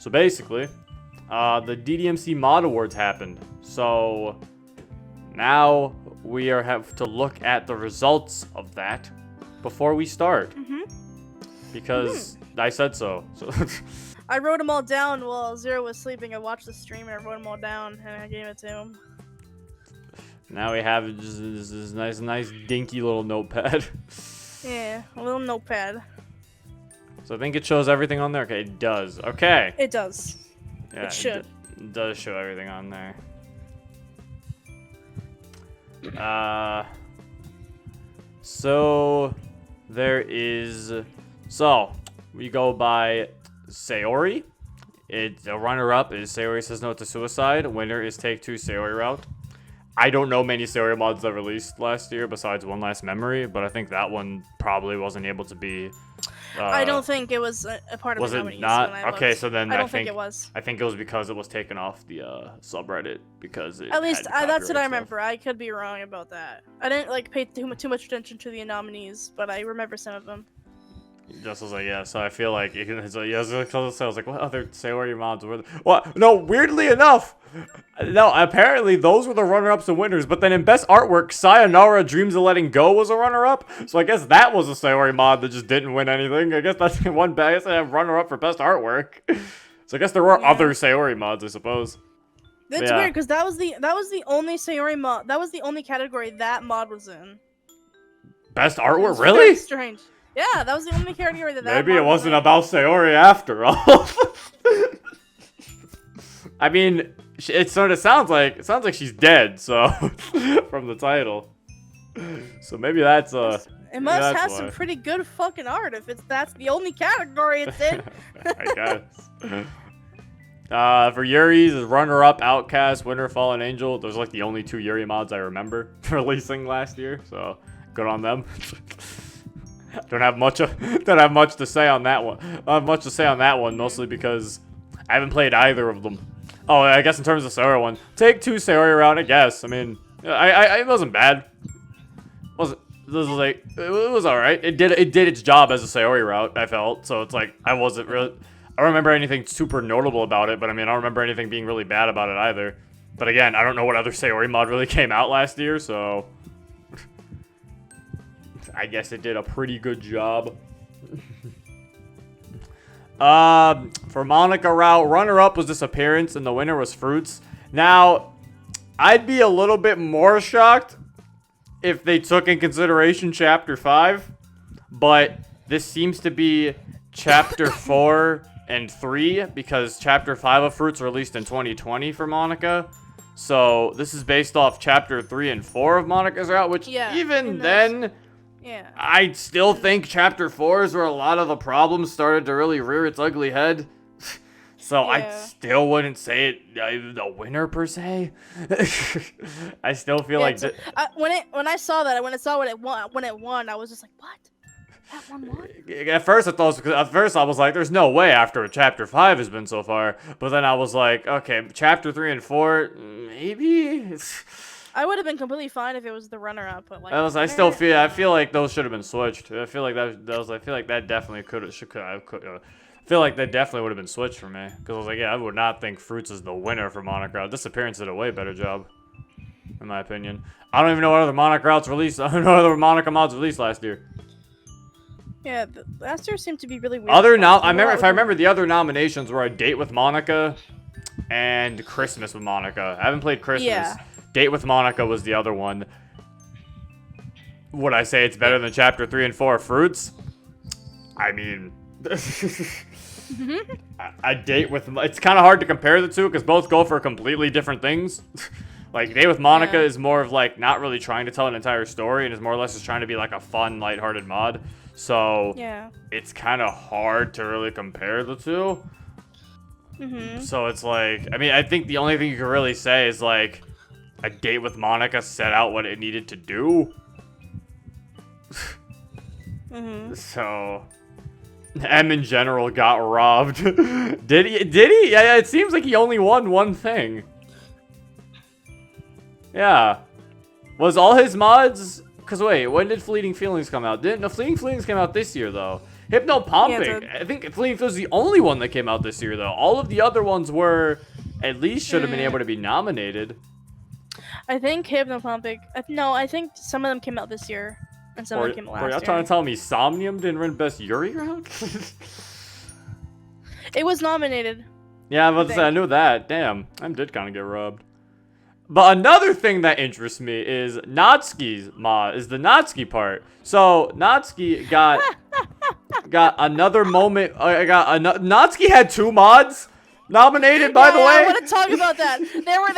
So basically, the DDMC Mod Awards happened. So now we have to look at the results of that before we start. Because I said so. I wrote them all down while Zero was sleeping. I watched the stream and I wrote them all down and I gave it to him. Now we have just this nice dinky little notepad. Yeah, a little notepad. So I think it shows everything on there. Okay, it does. Okay. It does. Yeah, it should. It does show everything on there. So there is. So we go by Sayori. The runner-up is Sayori Says No to Suicide. Winner is Take Two Sayori Route. I don't know many Sayori mods that released last year besides One Last Memory, but I think that one probably wasn't able to be. I don't think it was a part of was the it nominees not? when I Okay, looked. so then I don't think it was. I think it was because it was taken off the subreddit because it. At least had that's what I copyright remember. I could be wrong about that. I didn't like pay too much attention to the nominees, but I remember some of them. Just was like, yeah, so I feel like it's like, yeah, I was like, what other Sayori mods were there? What? No, weirdly enough, no, apparently those were the runner-ups and winners, but then in Best Artwork, Sayonara Dreams of Letting Go was a runner-up, so I guess that was a Sayori mod that just didn't win anything. I guess that's one bad. I guess I have runner-up for Best Artwork. So I guess there were other Sayori mods, I suppose. That's weird, because that was the only Sayori mod, that was the only category that mod was in. Best Artwork? Very Really? strange. Yeah, that was the only category that Maybe mod it wasn't was in. about Sayori after all. I mean, it sort of sounds like she's dead. So from the title, so maybe that's It must have some pretty good fucking art if that's the only category it's in. I guess. For Yuri's runner-up, Outcast, winner, Fallen Angel. Those are like the only two Yuri mods I remember releasing last year. So good on them. Don't have much to say on that one. I have much to say on that one, mostly because I haven't played either of them. Oh, I guess in terms of Sayori one, Take Two Sayori Route, I guess. I mean, it wasn't bad. It was all right. It did its job as a Sayori route, I felt. So it's like I don't remember anything super notable about it, but I mean, I don't remember anything being really bad about it either. But again, I don't know what other Sayori mod really came out last year, so I guess it did a pretty good job. For Monica Route, runner-up was Disappearance, and the winner was Fruits. Now, I'd be a little bit more shocked if they took in consideration Chapter 5, but this seems to be Chapter 4 and 3, because Chapter 5 of Fruits released in 2020 for Monica. So, this is based off Chapter 3 and 4 of Monica's Route, which even then, I still think Chapter 4 is where a lot of the problems started to really rear its ugly head. So I still wouldn't say it the winner per se. I still feel like when I saw when it won, I was just like, what? That one won? At first I was like, there's no way after Chapter 5 has been so far. But then I was like, okay, Chapter 3 and 4, maybe. I would have been completely fine if it was the runner-up, but like I feel like those should have been switched. I feel like that definitely could have. I feel like that definitely would have been switched for me, because I was like, yeah, I would not think Fruits is the winner for Monica Route. Disappearance did a way better job, in my opinion. I don't even know what other Monica Routes released. I don't know what other Monica mods released last year. Yeah, last year seemed to be really weird. If I remember, the other nominations were A Date with Monica and Christmas with Monica. I haven't played Christmas. Yeah. Date with Monica was the other one. Would I say it's better than Chapter 3 and 4 of Fruits? I mean, a date with... It's kind of hard to compare the two because both go for completely different things. Like, Date with Monica is more of, like, not really trying to tell an entire story and is more or less just trying to be, like, a fun, lighthearted mod. So, it's kind of hard to really compare the two. So, it's like... I mean, I think the only thing you can really say is, like, A Date with Monica set out what it needed to do. So... M in general got robbed. Did he? Yeah, it seems like he only won one thing. Yeah. Was all his mods... Because wait, when did Fleeting Feelings come out? Fleeting Feelings came out this year, though. Hypnopomping. Yeah, I think Fleeing was the only one that came out this year, though. All of the other ones were at least should have been able to be nominated. I think Hypnopomping. No, I think some of them came out this year, and some of them came out last year. Are you trying to tell me Somnium didn't win Best Yuri round? It was nominated. Yeah, I was about to say, I knew that. Damn, I did kind of get robbed. But another thing that interests me is Natsuki's mod, is the Natsuki part. So, Natsuki got another moment. Natsuki had 2 mods nominated, by the way. I want to talk about that. They were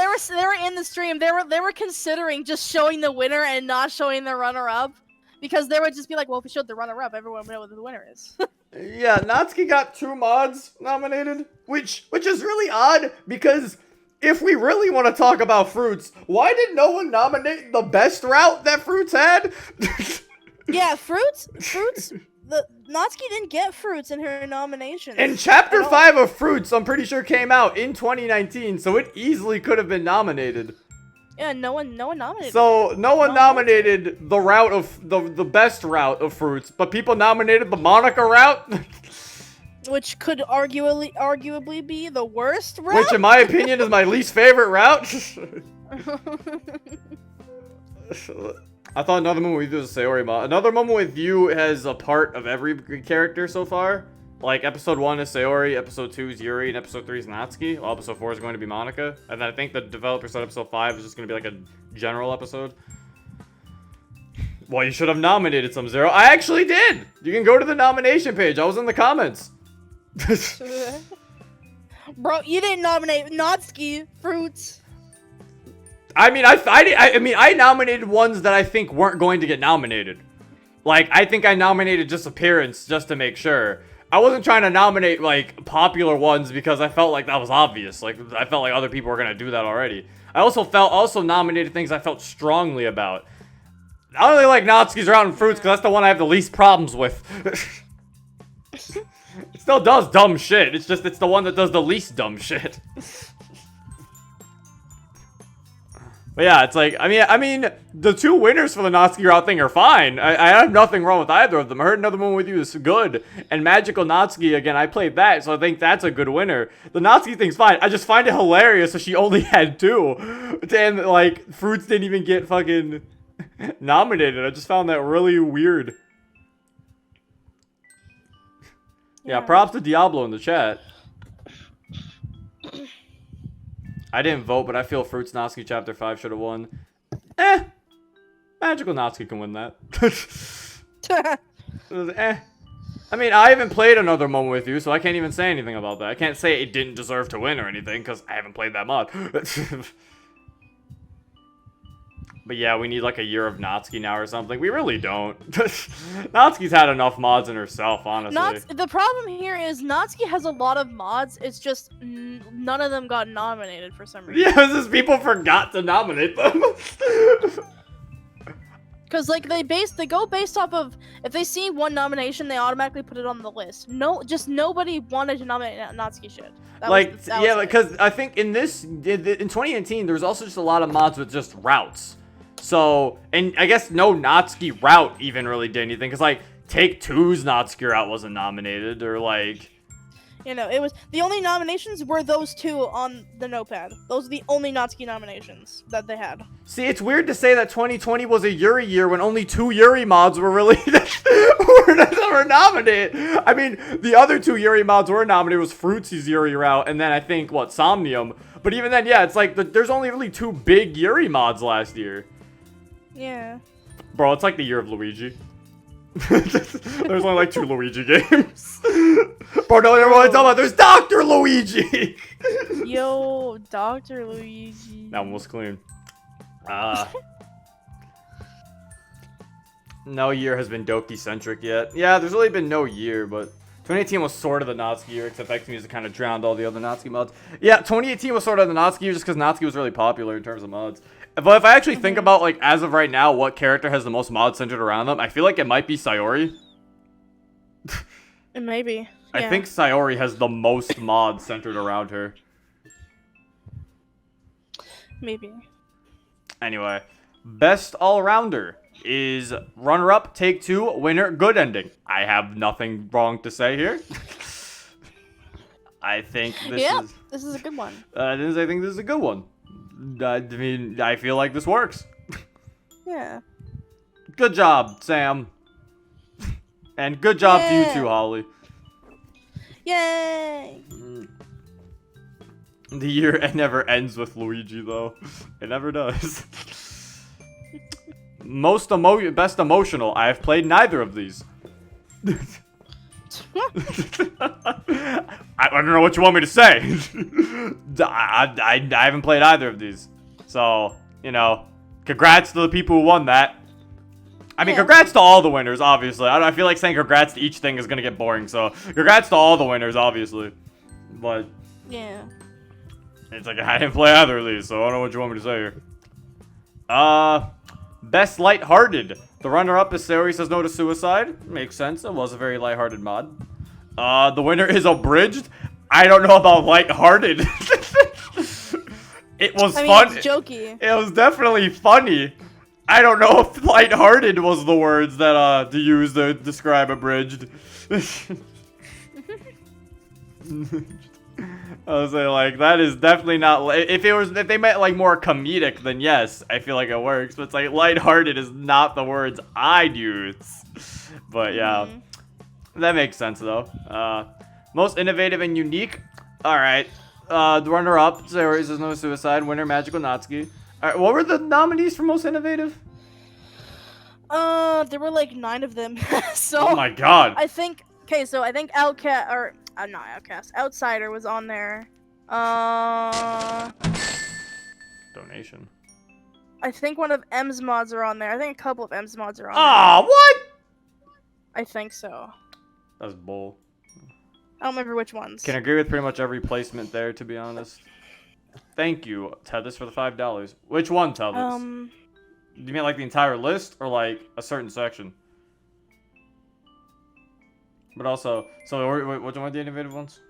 in the stream. They were considering just showing the winner and not showing the runner-up. Because they would just be like, well, if we showed the runner-up, everyone would know what the winner is. Yeah, Natsuki got 2 mods nominated, which is really odd, because if we really want to talk about Fruits, why did no one nominate the best route that Fruits had? Yeah, Fruits, Natsuki didn't get Fruits in her nominations. And Chapter 5 of Fruits, I'm pretty sure, came out in 2019, so it easily could have been nominated. Yeah, no one nominated. So no one nominated the route of the best route of Fruits, but people nominated the Monica route, which could arguably be the worst route. Which, in my opinion, is my least favorite route. I thought Another Moment with You was a Sayori mod. Another Moment with You has a part of every character so far. Like, episode 1 is Sayori, episode 2 is Yuri, and episode 3 is Natsuki. Well, episode 4 is going to be Monica. And then I think the developer said episode 5 is just going to be like a general episode. Well, you should have nominated some, Zero. I actually did! You can go to the nomination page. I was in the comments. Bro, you didn't nominate Natsuki, Fruits. I mean, I nominated ones that I think weren't going to get nominated. Like, I think I nominated just appearance, just to make sure. I wasn't trying to nominate, like, popular ones because I felt like that was obvious. Like, I felt like other people were going to do that already. I also nominated things I felt strongly about. I don't really like Natsuki's route and Fruits because that's the one I have the least problems with. It still does dumb shit. It's just, it's the one that does the least dumb shit. But yeah, it's like, I mean, the 2 winners for the Natsuki route thing are fine. I have nothing wrong with either of them. I heard Another One with You is good. And Magical Natsuki, again, I played that, so I think that's a good winner. The Natsuki thing's fine. I just find it hilarious that she only had 2. And, like, Fruits didn't even get fucking nominated. I just found that really weird. Yeah, props to Diablo in the chat. I didn't vote, but I feel Fruits Natsuki Chapter 5 should have won. Magical Natsuki can win that. I mean, I haven't played Another Moment with You, so I can't even say anything about that. I can't say it didn't deserve to win or anything, because I haven't played that mod. But yeah, we need like a year of Natsuki now or something. We really don't. Natsuki's had enough mods in herself, honestly. The problem here is Natsuki has a lot of mods. It's just none of them got nominated for some reason. Yeah, it's just people forgot to nominate them. Because like they go based off of, if they see one nomination, they automatically put it on the list. Just nobody wanted to nominate Natsuki shit. Because I think in 2018 there was also just a lot of mods with just routes. So, and I guess no Natsuki route even really did anything, because like Take Two's Natsuki route wasn't nominated, or like, you know, it was the only nominations were those 2 on the notepad. Those are the only Natsuki nominations that they had. See, it's weird to say that 2020 was a Yuri year when only 2 Yuri mods were really were nominated. I mean, the other 2 Yuri mods were nominated was Fruitsy's Yuri route, and then I think Somnium. But even then, yeah, it's like there's only really 2 big Yuri mods last year. Yeah. Bro, it's like the year of Luigi. There's only like 2 Luigi games. Bro, no, everyone's talking about there's Dr. Luigi. Yo, Dr. Luigi. That one was clean. No year has been Doki-centric yet. Yeah, there's really been no year, but 2018 was sort of the Natsuki year, except X Music kind of drowned all the other Natsuki mods. Yeah, 2018 was sort of the Natsuki year just because Natsuki was really popular in terms of mods. But if I actually think about, like, as of right now, what character has the most mods centered around them, I feel like it might be Sayori. It may be. Yeah. I think Sayori has the most mods centered around her. Maybe. Anyway, best all-rounder. is runner-up, take 2, winner, good ending. I have nothing wrong to say here. I think this is a good one. I think this is a good one. I mean, I feel like this works. Yeah. Good job, Sam. And good job to you too, Holly. Yay! The year never ends with Luigi, though. It never does. Best emotional. I have played neither of these. I don't know what you want me to say. I haven't played either of these. So, you know, congrats to the people who won that. I mean, congrats to all the winners, obviously. I feel like saying congrats to each thing is going to get boring. So, congrats to all the winners, obviously. But, yeah. It's like, I didn't play either of these, so I don't know what you want me to say here. Best lighthearted. The runner-up is Sayori Says No to Suicide. Makes sense. It was a very lighthearted mod. The winner is Abridged. I don't know about lighthearted. It was fun. It's jokey. It was definitely funny. I don't know if lighthearted was the words that to use to describe Abridged. I was like, that is definitely not. If they meant like more comedic, then yes, I feel like it works. But it's like lighthearted is not the words I'd use. But yeah, that makes sense though. Most innovative and unique. All right, the runner-up, Sayori Says No Suicide. Winner, Magical Natsuki. All right, what were the nominees for most innovative? There were like 9 of them. So. Oh my god. I think. Okay, so I think Outcast or. Not Outcast. Outsider was on there. Donation. I think one of M's mods are on there. I think a couple of M's mods are on there. What? I think so. That's bull. I don't remember which ones. Can agree with pretty much every placement there, to be honest. Thank you, Tethis, for the $5. Which one, Tethis? Do you mean like the entire list or like a certain section? But also, so which one are the innovative ones?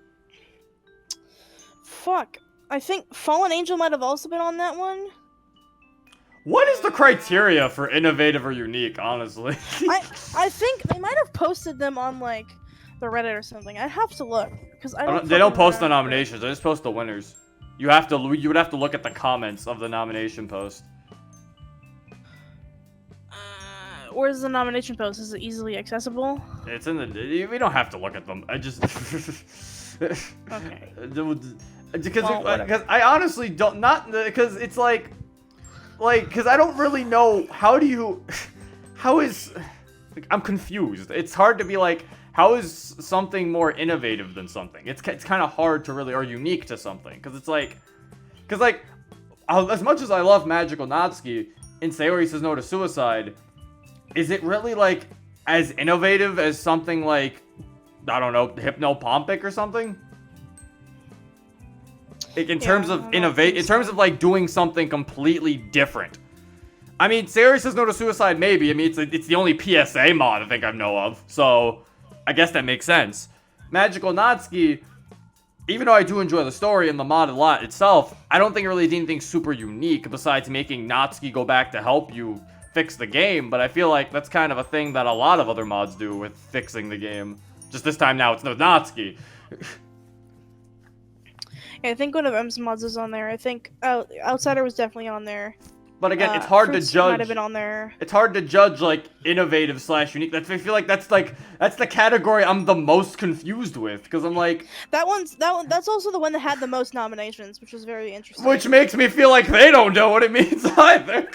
Fuck. I think Fallen Angel might have also been on that one. What is the criteria for innovative or unique, honestly? I think they might have posted them on like the Reddit or something. I'd have to look because They don't post the nominations. They just post the winners. You would have to look at the comments of the nomination post. Where's the nomination post? Is it easily accessible? It's in the. We don't have to look at them. I just. Okay. Because I honestly don't because it's like because I don't really know how is I'm confused. It's hard to be like how is something more innovative than something. It's kind of hard to really or unique to something because it's like as much as I love Magical Natsuki and Sayori Says No to Suicide. Is it really, like, as innovative as something like, I don't know, Hypnopompic or something? In terms of in terms of, like, doing something completely different. I mean, Sayori Says No to Suicide, maybe. I mean, it's the only PSA mod I think I know of. So, I guess that makes sense. Magical Natsuki, even though I do enjoy the story and the mod a lot itself, I don't think it really did anything super unique besides making Natsuki go back to help you fix the game, but I feel like that's kind of a thing that a lot of other mods do with fixing the game. Just this time now it's no Natsuki. Yeah, I think one of M's mods is on there. I think Outsider was definitely on there. But again, it's hard to judge. Might have been on there. It's hard to judge like innovative / unique. I feel like that's the category I'm the most confused with because I'm like that's also the one that had the most nominations, which was very interesting. Which makes me feel like they don't know what it means either,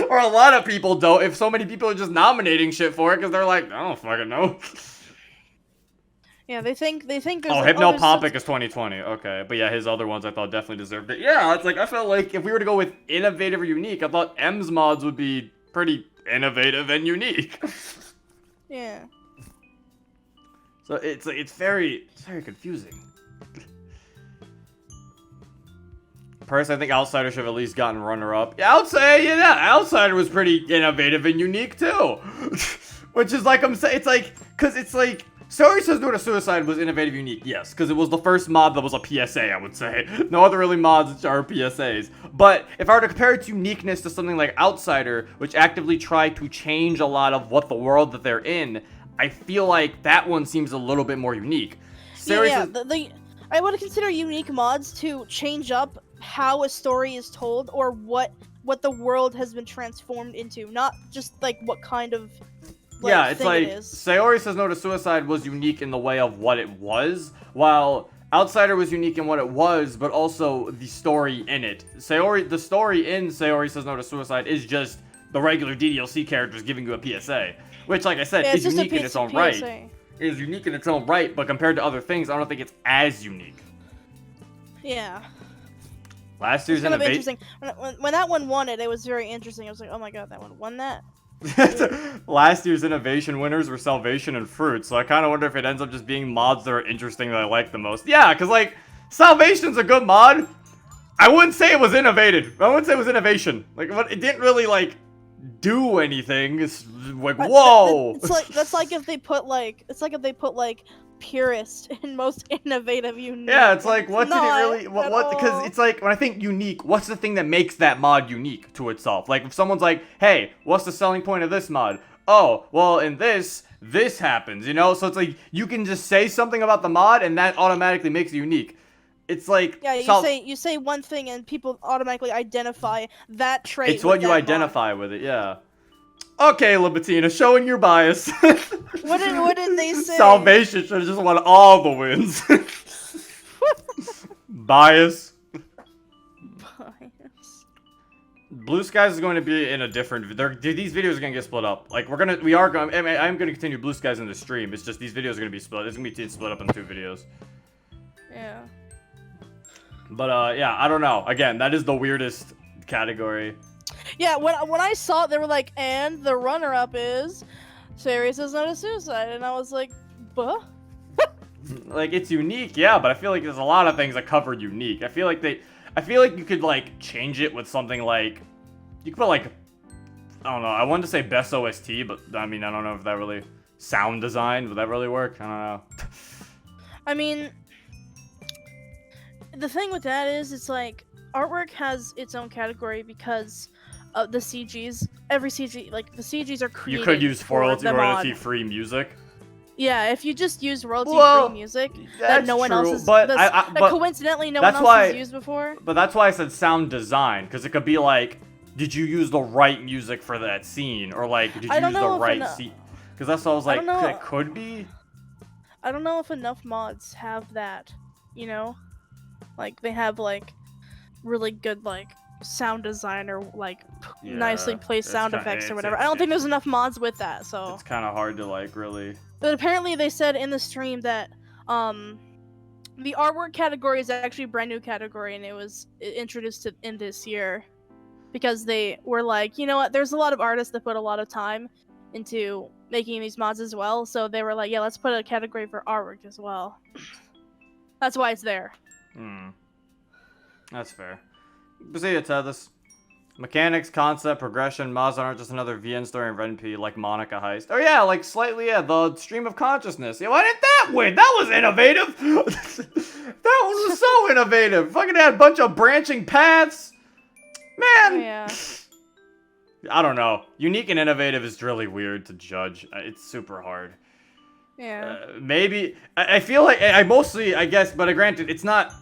or a lot of people don't. If so many people are just nominating shit for it because they're like, I don't fucking know. Yeah, they think there's Hypnopompic is 2020. Okay, but yeah, his other ones I thought definitely deserved it. Yeah, it's like I felt like if we were to go with innovative or unique, I thought M's mods would be pretty innovative and unique. Yeah. So it's very confusing. Personally, I think Outsider should have at least gotten runner-up. Yeah, Outsider was pretty innovative and unique too. Which is like I'm saying, it's like because it's like. Sayori Says No to Suicide was innovative, unique, yes, because it was the first mod that was a PSA, I would say. No other really mods which are PSAs. But if I were to compare its uniqueness to something like Outsider, which actively tried to change a lot of what the world that they're in, I feel like that one seems a little bit more unique. I would consider unique mods to change up how a story is told or what the world has been transformed into, not just like what kind of it's like Sayori Says No to Suicide was unique in the way of what it was, while Outsider was unique in what it was, but also the story in it. The story in Sayori Says No to Suicide is just the regular DDLC characters giving you a PSA, which, like I said, is unique in its own right. It is unique in its own right, but compared to other things, I don't think it's as unique. Yeah. Last year's innovation. When that one won it, it was very interesting. I was like, oh my god, that one won that. Last year's innovation winners were Salvation and Fruit, so I kind of wonder if it ends up just being mods that are interesting that I like the most. Yeah, because, like, Salvation's a good mod. I wouldn't say it was innovative. I wouldn't say it was innovation. Like, it didn't really, like, do anything. It's like, whoa! That's like if they put, like, purest and most innovative unique. Yeah, it's like, what did it really, what, because it's like, when I think unique, what's the thing that makes that mod unique to itself? Like, if someone's like, hey, what's the selling point of this mod? Oh, well, in this happens, you know? So it's like, you can just say something about the mod, and that automatically makes it unique. It's like... Yeah, you say one thing, and people automatically identify that trait. It's what you identify with it, yeah. Okay, Libatina, showing your bias. What did they say? Salvation should have just won all the wins. Bias. Blue Skies is going to be in a different. These videos are going to get split up. Like I'm going to continue Blue Skies in the stream. It's just these videos are going to be split. It's going to be split up in 2 videos. Yeah. But yeah, I don't know. Again, that is the weirdest category. Yeah, when I saw it, they were like, and the runner-up is Sayori Says No to Suicide, and I was like, buh? Like, it's unique, yeah, but I feel like there's a lot of things that cover unique. I feel like you could, like, change it with something like, you could put, like, I don't know, I wanted to say best OST, but, I mean, I don't know if that really, sound design, would that really work? I don't know. I mean, the thing with that is, it's like, artwork has its own category because the CGs, every CG, like, the CGs are created. You could use royalty-free music. Yeah, if you just use royalty-free music that no one else has, coincidentally no one else has used before. But that's why I said sound design, because it could be like, did you use the right music for that scene, or like, did you use the right scene? Because that's what I was like, it could be. I don't know if enough mods have that, you know, like they have like really good like sound design or like nicely placed sound effects or whatever. I don't think there's enough mods with that, so it's kind of hard to like really. But apparently they said in the stream that the artwork category is actually a brand new category, and it was introduced in this year because they were like, you know what, there's a lot of artists that put a lot of time into making these mods as well, so they were like, yeah, let's put a category for artwork as well. That's why it's there. That's fair. Bazia Tethys. Mechanics, concept, progression, mods aren't just another VN story in RenP, like Monica Heist. Oh yeah, like slightly, yeah, the stream of consciousness. Yeah, why didn't that win? That was innovative! That one was so innovative! Fucking had a bunch of branching paths! Man! Yeah. I don't know. Unique and innovative is really weird to judge. It's super hard. Yeah. Maybe, I feel like, I mostly, I guess, but granted, it's not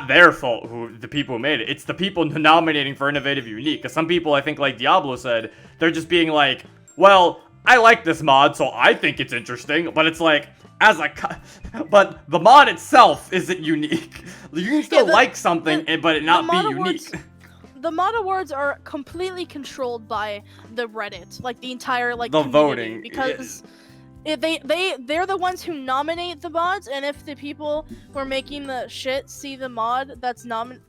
their fault, the people who made it. It's the people nominating for innovative unique. Because some people, I think, like Diablo said, they're just being like, well, I like this mod, so I think it's interesting. But it's like, but the mod itself isn't unique. You can still like something, but it not be unique. The mod awards are completely controlled by the Reddit, like the entire like the community, voting, because. They're the ones who nominate the mods, and if the people who are making the shit see the mod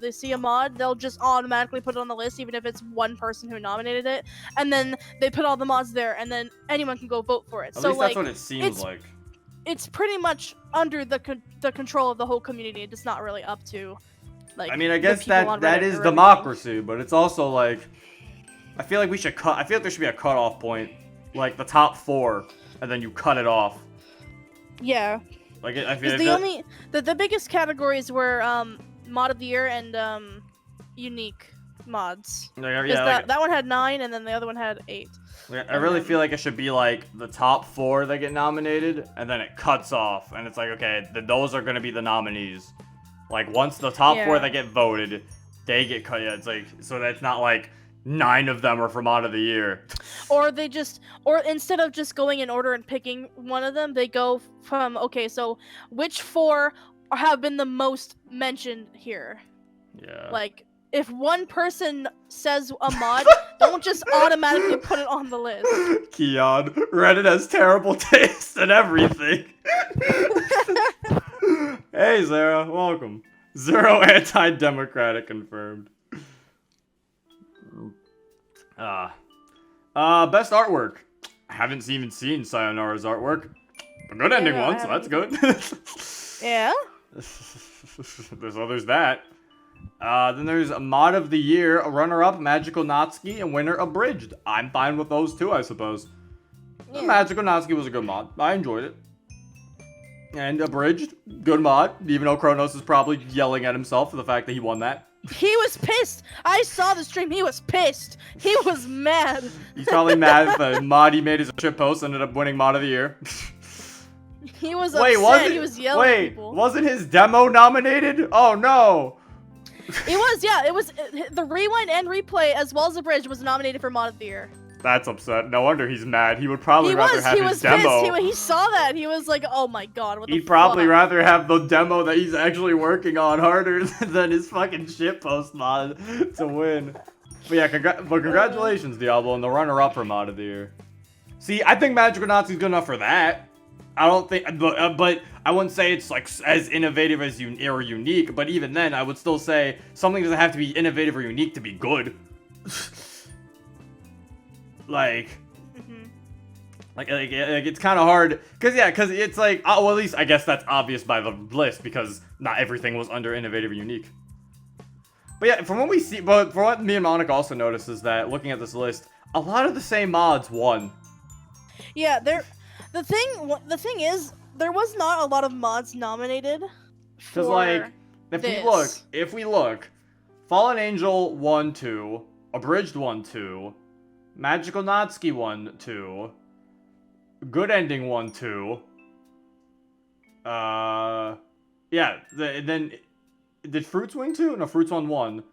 they see a mod, they'll just automatically put it on the list, even if it's one person who nominated it, and then they put all the mods there, and then anyone can go vote for it. At least that's what it seems like. It's pretty much under the control of the whole community. It's not really up to, like. I mean, I guess that is democracy, but it's also like, I feel like there should be a cutoff point, like the top 4. And then you cut it off. Yeah. Like I feel Because the biggest categories were mod of the year and unique mods. yeah, that one had 9 and then the other one had 8. I really feel like it should be like the top 4 that get nominated, and then it cuts off, and it's like, okay, those are gonna be the nominees. Like once the top 4 that get voted, they get cut. Yeah, it's like, so that's not like 9 of them are for mod of the year. Or instead of just going in order and picking one of them, they go from, okay, so which 4 have been the most mentioned here? Yeah. Like, if one person says a mod, don't just automatically put it on the list. Keon, Reddit has terrible taste in everything. Hey, Sarah, welcome. 0 anti-democratic confirmed. Best artwork. I haven't even seen Sayonara's artwork. A good ending one, so that's good. Yeah. There's that. Then there's a mod of the year, a runner-up, Magical Natsuki, and winner Abridged. I'm fine with those too, I suppose. Yeah. Magical Natsuki was a good mod. I enjoyed it. And Abridged, good mod, even though Kronos is probably yelling at himself for the fact that he won that. He was pissed. I saw the stream. He was pissed. He was mad. He's probably mad at the mod he made as a shitpost ended up winning mod of the year. He was upset. He was yelling at people. Wasn't his demo nominated? Oh no. It was, yeah. It was the rewind and replay as well as the bridge was nominated for mod of the year. That's upset. No wonder he's mad. He would probably rather have his demo. Pissed. He saw that. He was like, "Oh my god, what the He'd probably rather have the demo that he's actually working on harder than his fucking shitpost mod to win." But yeah, congratulations, Diablo, and the runner-up for mod of the year. See, I think Magical Nazi's good enough for that. I don't think, but I wouldn't say it's like as innovative as or unique. But even then, I would still say something doesn't have to be innovative or unique to be good. Like it's kind of hard, cause it's like, well, at least I guess that's obvious by the list because not everything was under innovative or unique. But yeah, from what we see, but for what me and Monica also noticed is that looking at this list, a lot of the same mods won. Yeah, the thing is, there was not a lot of mods nominated. Cause like, if we look, Fallen Angel won 2, Abridged won 2. Magical Natsuki won 2. Good Ending won 2. Yeah. Then did Fruits win 2? No, Fruits won 1.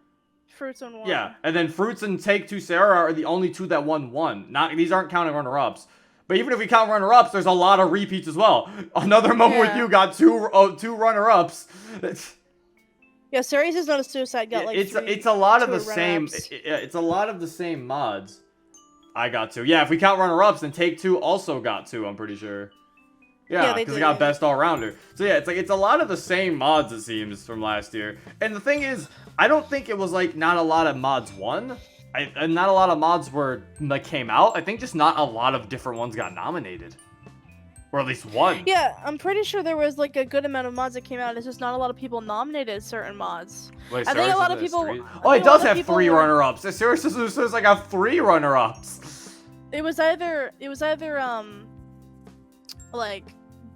Fruits won 1. Yeah, and then Fruits and Take 2 Sarah are the only 2 that won 1. These aren't counting runner-ups. But even if we count runner-ups, there's a lot of repeats as well. Another moment with you got 2 runner-ups. Yeah, Series is not a suicide. Got like it's a lot of the same. It's a lot of the same mods. I got 2. Yeah, if we count runner-ups, then Take 2 also got 2, I'm pretty sure. Yeah, because it got best all-rounder. So yeah, it's a lot of the same mods, it seems, from last year. And the thing is, I don't think it was like not a lot of mods won. And not a lot of mods came out. I think just not a lot of different ones got nominated. Or at least one. Yeah, I'm pretty sure there was like a good amount of mods that came out. It's just not a lot of people nominated certain mods. Wait, I think a lot of people. Oh, it does have 3 runner-ups. It seriously says like I have 3 runner-ups. It was either like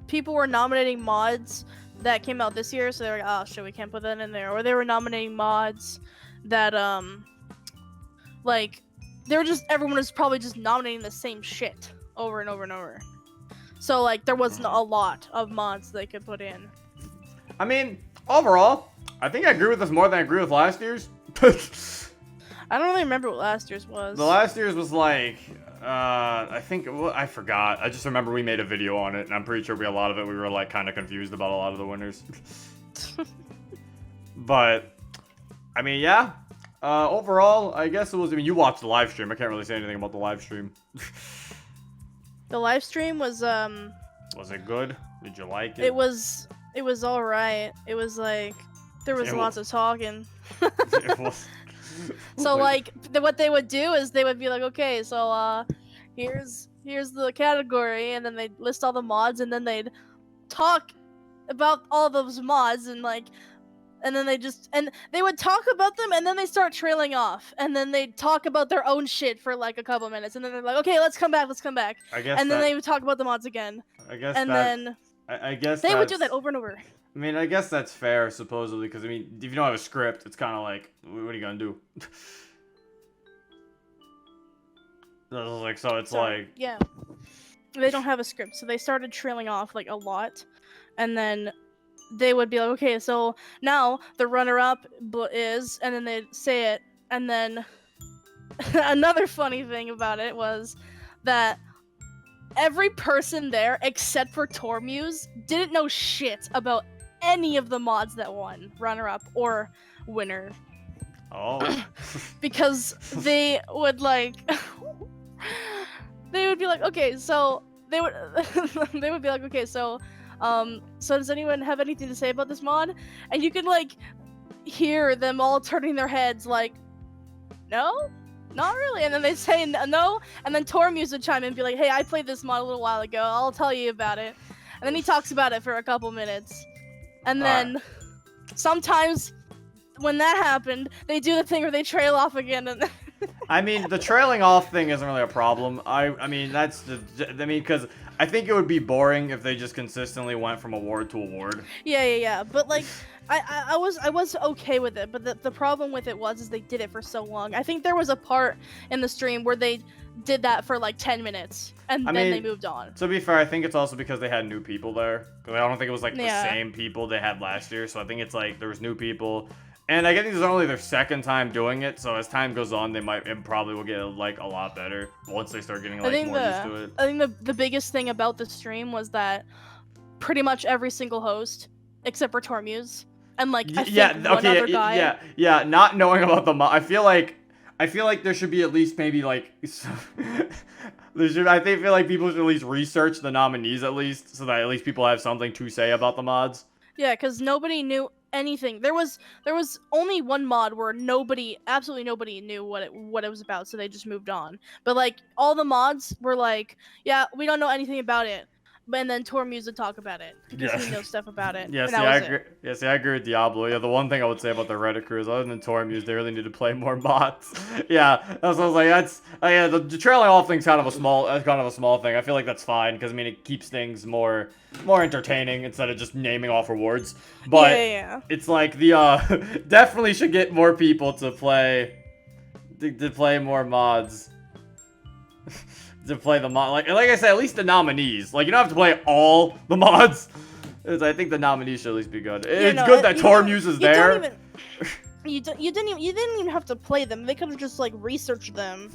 people were nominating mods that came out this year, so they were like, oh shit, we can't put that in there, or they were nominating mods that like everyone was probably just nominating the same shit over and over and over. So, like, there wasn't a lot of mods they could put in. I mean, overall, I think I agree with this more than I agree with last year's. I don't really remember what last year's was. The last year's was like, I think, well, I forgot. I just remember we made a video on it, and I'm pretty sure a lot of it we were, like, kind of confused about a lot of the winners. But, I mean, yeah. Overall, I guess it was, I mean, you watched the live stream. I can't really say anything about the live stream. The live stream was it good? Did you like it? It was alright. It was like there was lots of talking. So like what they would do is they would be like, okay, so here's the category, and then they'd list all the mods, and then they'd talk about all those mods, and like, and then they would talk about them, and then they start trailing off, and then they'd talk about their own shit for like a couple minutes, and then they're like, okay, let's come back. I guess and then they would talk about the mods again. I guess I guess They would do that over and over. I mean, I guess that's fair, supposedly, because, I mean, if you don't have a script, it's kind of like, what are you going to do? Like, so it's like... Yeah. They don't have a script, so they started trailing off, like, a lot. And then they would be like, okay, so now the runner-up is, and then they'd say it, and then another funny thing about it was that every person there, except for Tormuse, didn't know shit about any of the mods that won, runner-up or winner. Oh. Because they would, like... they would be like, okay, so... They would be like, okay, so does anyone have anything to say about this mod? And you could, like, hear them all turning their heads, like, no? Not really. And then they say no, and then Tormuse would chime in and be like, hey, I played this mod a little while ago, I'll tell you about it. And then he talks about it for a couple minutes. And then sometimes when that happened, they do the thing where they trail off again. And I mean, the trailing off thing isn't really a problem. I mean, because I think it would be boring if they just consistently went from award to award. Yeah. But like, I was okay with it. But the problem with it is they did it for so long. I think there was a part in the stream where they did that for like 10 minutes and then they moved on. To be fair, I think it's also because they had new people there. I don't think it was like the same people they had last year. So I think it's like there was new people. And I guess this is only their second time doing it, so as time goes on, it probably will get like a lot better once they start getting like more used to it. I think the biggest thing about the stream was that pretty much every single host, except for Tormuse, and like I think one other guy. Yeah. Not knowing about the mod, I feel like there should be at least maybe like I feel like people should at least research the nominees at least, so that at least people have something to say about the mods. Yeah, because nobody knew anything. There was only one mod where absolutely nobody knew what it was about, so they just moved on. But like all the mods were like, yeah, we don't know anything about it. And then Tormuse would talk about it because he knows stuff about it. Yeah, I agree with Diablo. Yeah, the one thing I would say about the Reddit crew is, other than Tormuse, they really need to play more mods. Yeah, that's what I was like. The trailing off thing's kind of a small thing. I feel like that's fine because I mean it keeps things more entertaining instead of just naming off awards. But it's like the definitely should get more people to play more mods. To play the mod, like I said, at least the nominees. Like you don't have to play all the mods. I think the nominees should at least be good. It's good that Tormuse is there. You didn't even have to play them. They could have just like researched them.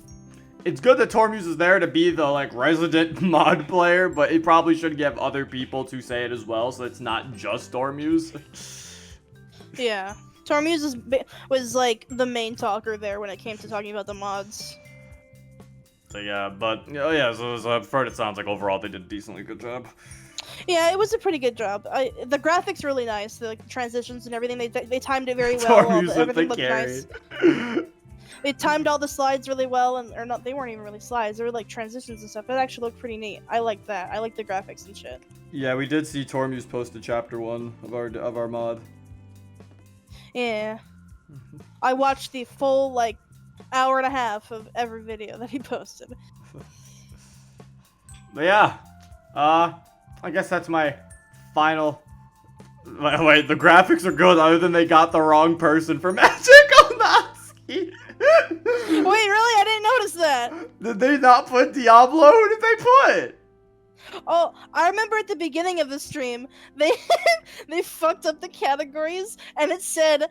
It's good that Tormuse is there to be the like resident mod player, but it probably should give other people to say it as well, so it's not just Tormuse. Yeah, Tormuse was like the main talker there when it came to talking about the mods. So yeah, so I've heard it sounds like overall they did a decently good job. Yeah, it was a pretty good job. The graphics really nice, the like, transitions and everything. They timed it very well. Everything looked nice. They timed all the slides really well, they weren't even really slides. They were like transitions and stuff. It actually looked pretty neat. I like that. I like the graphics and shit. Yeah, we did see Tormuse posted chapter 1 of our mod. Yeah, I watched the full like hour and a half of every video that he posted. But yeah, I guess that's my final. Wait, the graphics are good, other than they got the wrong person for Magical Natsuki. Wait, really? I didn't notice that. Did they not put Diablo? Who did they put? Oh, I remember at the beginning of the stream, they fucked up the categories, and it said,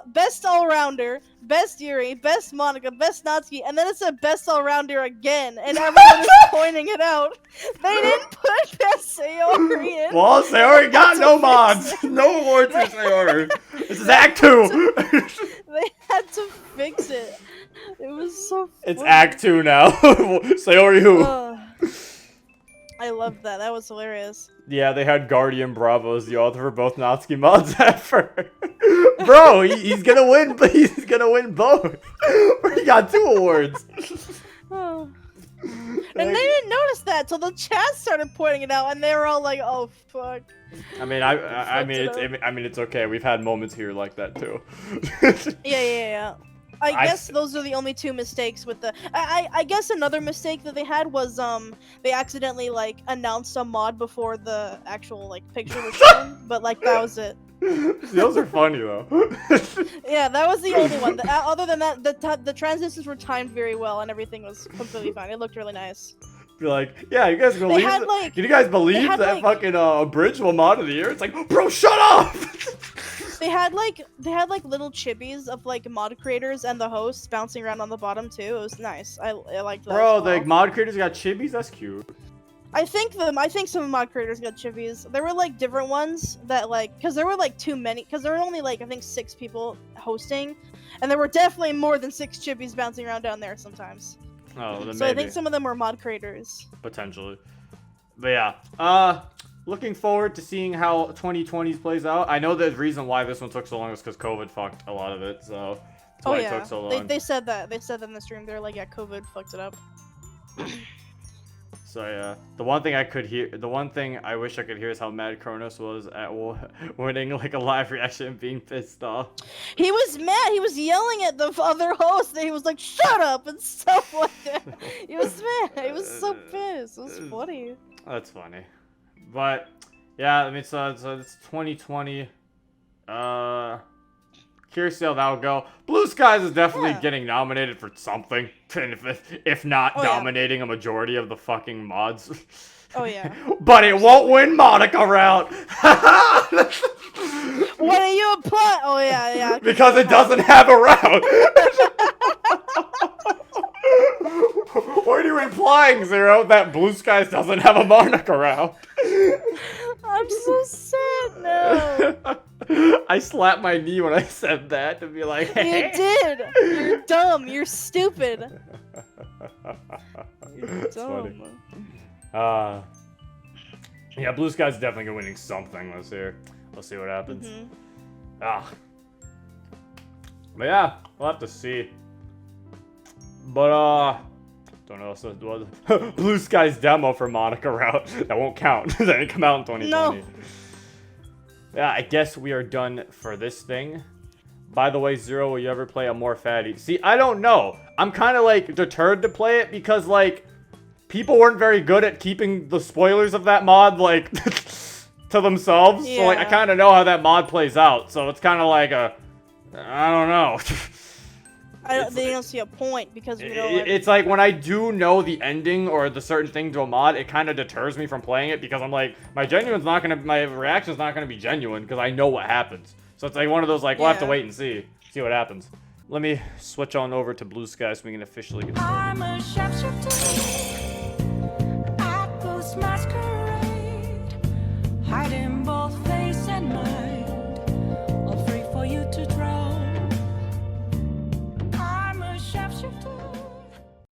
best all-rounder, best Yuri, best Monica, best Natsuki, and then it said best all-rounder again, and everyone was pointing it out. They didn't put best Sayori in. Well, Sayori got no mods. No awards for Sayori. This is Act 2. They had to fix it. It was so funny. It's Act 2 now. Sayori who? I loved that. That was hilarious. Yeah, they had Guardian Bravo as the author for both Natsuki mods ever. Bro, he's gonna win. He's gonna win both. He got 2 awards. Oh. And they didn't notice that till the chat started pointing it out, and they were all like, "Oh fuck." I mean, it's okay. We've had moments here like that too. Yeah. I guess those are the only two mistakes with the. I guess another mistake that they had was they accidentally like announced a mod before the actual like picture was shown, but like that was it. Those are funny though. Yeah, that was the only one. Other than that, the transitions were timed very well and everything was completely fine. It looked really nice. Be like, yeah, you guys believe? Can you guys believe that fucking abridged mod of the year? It's like, bro, shut up. They had like little chibis of like mod creators and the hosts bouncing around on the bottom too. It was nice. I liked that. Bro, the mod creators got chibis. That's cute. I think some mod creators got chibis. There were like different ones that like, cause there were like too many, cause there were only like I think 6 people hosting, and there were definitely more than 6 chibis bouncing around down there sometimes. Oh, then so maybe. I think some of them were mod creators. Potentially. But yeah, looking forward to seeing how 2020 plays out. I know the reason why this one took so long is because COVID fucked a lot of it, so that's why it took so long. They said that. They said that in the stream. They're like, yeah, COVID fucked it up. So yeah, the one thing I wish I could hear is how mad Kronos was at winning like a live reaction and being pissed off. He was mad. He was yelling at the other host. And he was like, "Shut up!" and stuff like that. He was mad. He was so pissed. It was funny. That's funny, but yeah, I mean, so it's 2020. Curious to see how that'll go. Blue Skies is definitely getting nominated for something, if not dominating a majority of the fucking mods. Oh yeah. But it won't win Monica route. What are you applying? Oh yeah. Because it doesn't have a route. What are you implying, Zero? That Blue Skies doesn't have a Monica route? I'm so sad now. I slapped my knee when I said that to be like, hey. You did. You're dumb. You're stupid. You're dumb. Yeah, Blue Sky's definitely winning something this year. We'll see what happens. But yeah, we'll have to see. But don't know. So Blue Sky's demo for Monica route that won't count. That didn't come out in 2020. No. Yeah, I guess we are done for this thing. By the way, Zero, will you ever play a more fatty? See, I don't know. I'm kind of like deterred to play it because like people weren't very good at keeping the spoilers of that mod like to themselves. Yeah. So like I kind of know how that mod plays out. So it's kind of like I don't know. They don't see a point because we know. It's like when I do know the ending or the certain thing to a mod, it kind of deters me from playing it because I'm like, my reaction's not gonna be genuine because I know what happens. So it's like one of those like, we'll have to wait and see what happens. Let me switch on over to Blue Sky so we can officially get started.